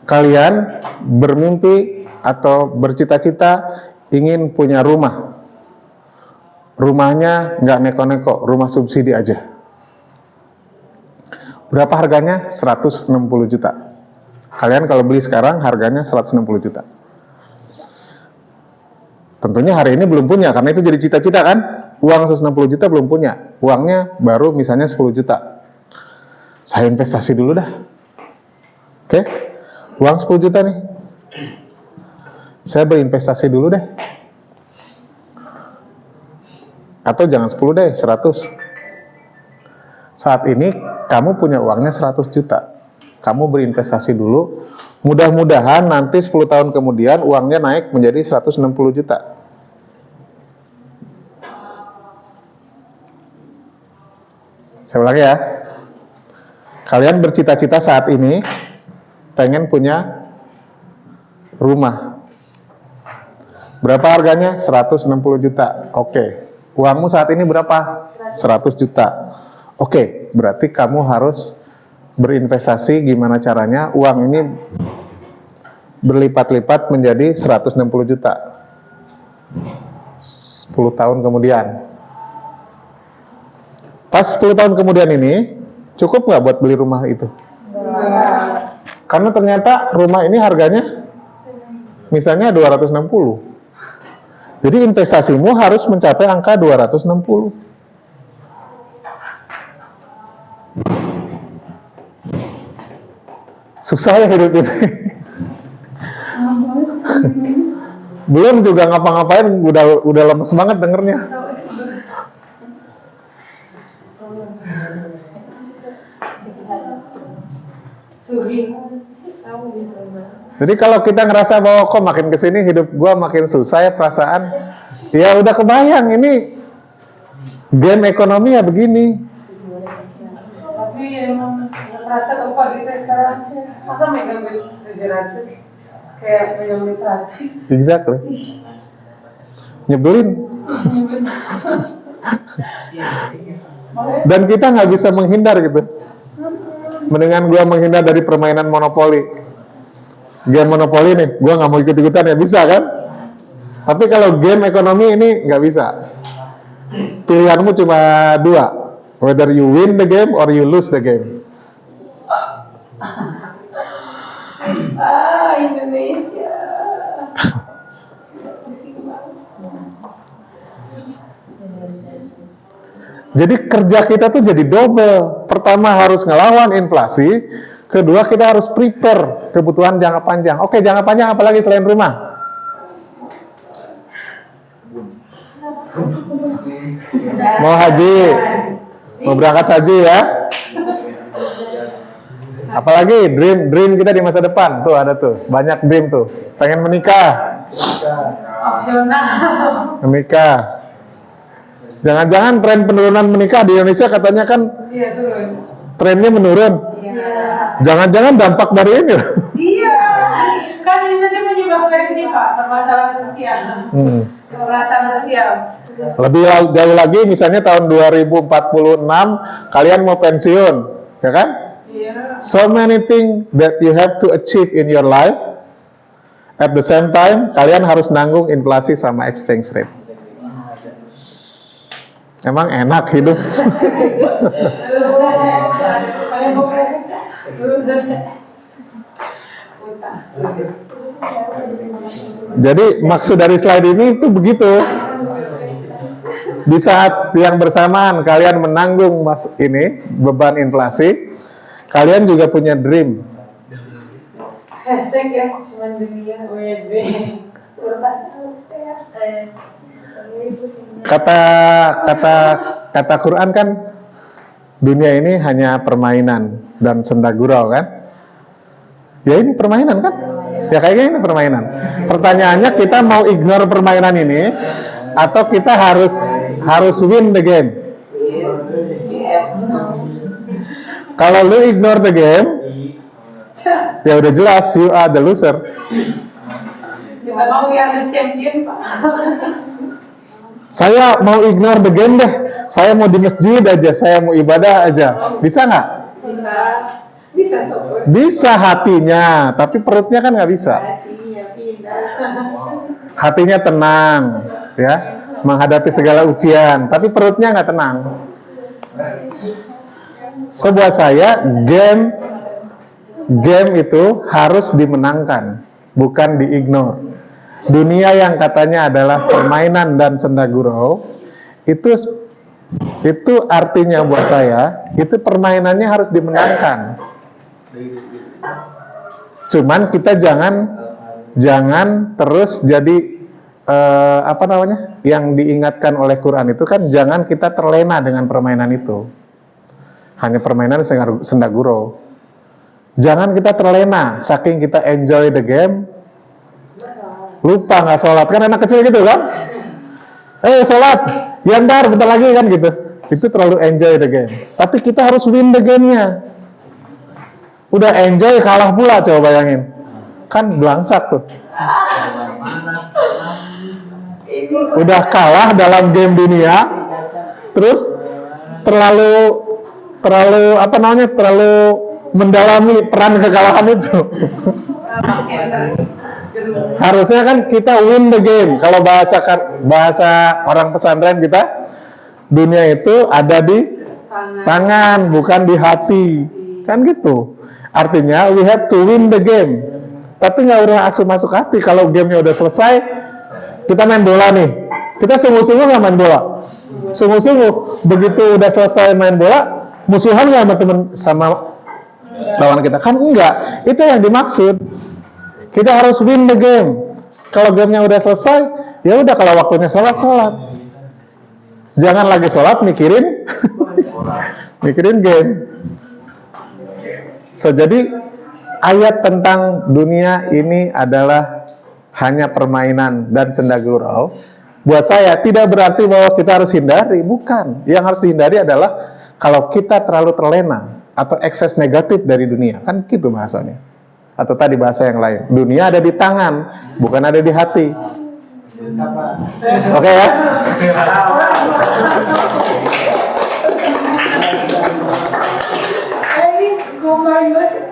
kalian bermimpi atau bercita-cita ingin punya rumah. Rumahnya nggak neko-neko, rumah subsidi aja. Berapa harganya? 160 juta. Kalian kalau beli sekarang harganya 160 juta. Tentunya hari ini belum punya, karena itu jadi cita-cita kan? Uang 160 juta belum punya. Uangnya baru misalnya 10 juta. Saya investasi dulu dah. Oke? Uang 10 juta nih. Saya berinvestasi dulu deh. Atau jangan 10 deh, 100. Saat ini kamu punya uangnya 100 juta. Kamu berinvestasi dulu. Mudah-mudahan nanti 10 tahun kemudian uangnya naik menjadi 160 juta. Saya ulangi ya. Kalian bercita-cita saat ini pengen punya rumah. Berapa harganya? 160 juta. Oke. Uangmu saat ini berapa? 100 juta. Oke, berarti kamu harus berinvestasi. Gimana caranya uang ini berlipat-lipat menjadi 160 juta 10 tahun kemudian. Pas 10 tahun kemudian ini cukup nggak buat beli rumah itu? Karena ternyata rumah ini harganya misalnya 260. Jadi investasimu harus mencapai angka 260. Susah ya hidup ini. Belum juga ngapa-ngapain udah lemes banget dengernya. Jadi kalau kita ngerasa bahwa kok makin kesini hidup gua makin susah ya perasaan, ya udah kebayang ini game ekonomi ya begini. Tapi emang merasa tempat itu sekarang masa megang 700 kayak megang 100. Exactly. Nyebelin. Dan kita nggak bisa menghindar gitu. Mendingan gua menghindar dari permainan monopoli. Game monopoli nih, gue nggak mau ikut-ikutan ya, bisa kan? Tapi kalau game ekonomi ini nggak bisa. Pilihanmu cuma dua, whether you win the game or you lose the game. Indonesia. Jadi kerja kita tuh jadi double. Pertama harus ngelawan inflasi. Kedua, kita harus prepare kebutuhan jangka panjang. Oke, jangka panjang apalagi selain rumah? Mau haji, mau berangkat haji ya? Apalagi dream kita di masa depan tuh ada tuh, banyak dream tuh. Pengen menikah, Opsional. menikah. Jangan-jangan tren penurunan menikah di Indonesia katanya kan Iya turun. trennya menurun. Iya. Jangan-jangan dampak dari ini. Iya. Kan ini nanti menyebabkan ini Pak, permasalahan sosial. Kekerasan sosial. Lebih jauh lagi, misalnya tahun 2046 kalian mau pensiun, ya kan? Iya. So many things that you have to achieve in your life. At the same time, kalian harus nanggung inflasi sama exchange rate. Emang enak hidup. Kalian mau present? Jadi maksud dari slide ini itu begitu. Di saat yang bersamaan kalian menanggung beban inflasi, kalian juga punya dream. Hashtag ya, cuman dunia WD. Kata Quran kan, dunia ini hanya permainan dan senda gurau kan? Ya ini permainan kan? Ya kayaknya ini permainan. Pertanyaannya, kita mau ignore permainan ini atau kita harus win the game? Kalau lu ignore the game, ya udah jelas you are the loser. Kita mau yang the champion Pak. Saya mau ignore the game deh. Saya mau di masjid aja, saya mau ibadah aja. Bisa nggak? Bisa. Bisa sobat. Bisa hatinya, tapi perutnya kan nggak bisa. Hatinya pindah. Hatinya tenang, ya, menghadapi segala ujian, tapi perutnya nggak tenang. So, buat saya, game itu harus dimenangkan, bukan diignore. Dunia yang katanya adalah permainan dan senda gurau, itu artinya buat saya, itu permainannya harus dimenangkan. Cuman kita jangan terus jadi yang diingatkan oleh Quran itu kan jangan kita terlena dengan permainan itu. Hanya permainan senda gurau. Jangan kita terlena, saking kita enjoy the game, lupa nggak sholat. Kan anak kecil gitu kan? Sholat, ya ntar bentar lagi kan gitu. Itu terlalu enjoy the game. Tapi kita harus win the game-nya. Udah enjoy kalah pula, coba bayangin. Kan belangsak tuh. Udah kalah dalam game dunia, terus terlalu mendalami peran kekalahan itu. Harusnya kan kita win the game. Kalau bahasa orang pesantren kita, dunia itu ada di tangan, bukan di hati. Kan gitu. Artinya we have to win the game. Tapi nggak usah masuk hati. Kalau gamenya udah selesai, kita main bola nih. Kita sungguh-sungguh nggak main bola. Sungguh-sungguh. Begitu udah selesai main bola, musuhan nggak sama lawan kita? Kan enggak. Itu yang dimaksud. Kita harus win the game. Kalau gamenya udah selesai, ya udah, kalau waktunya sholat. Jangan lagi sholat mikirin game. So, jadi ayat tentang dunia ini adalah hanya permainan dan senda gurau. Buat saya tidak berarti bahwa kita harus hindari, bukan. Yang harus dihindari adalah kalau kita terlalu terlena atau ekses negatif dari dunia, kan gitu bahasanya. Atau tadi bahasa yang lain, dunia ada di tangan, bukan ada di hati. Oke ya? Ini kok main banget.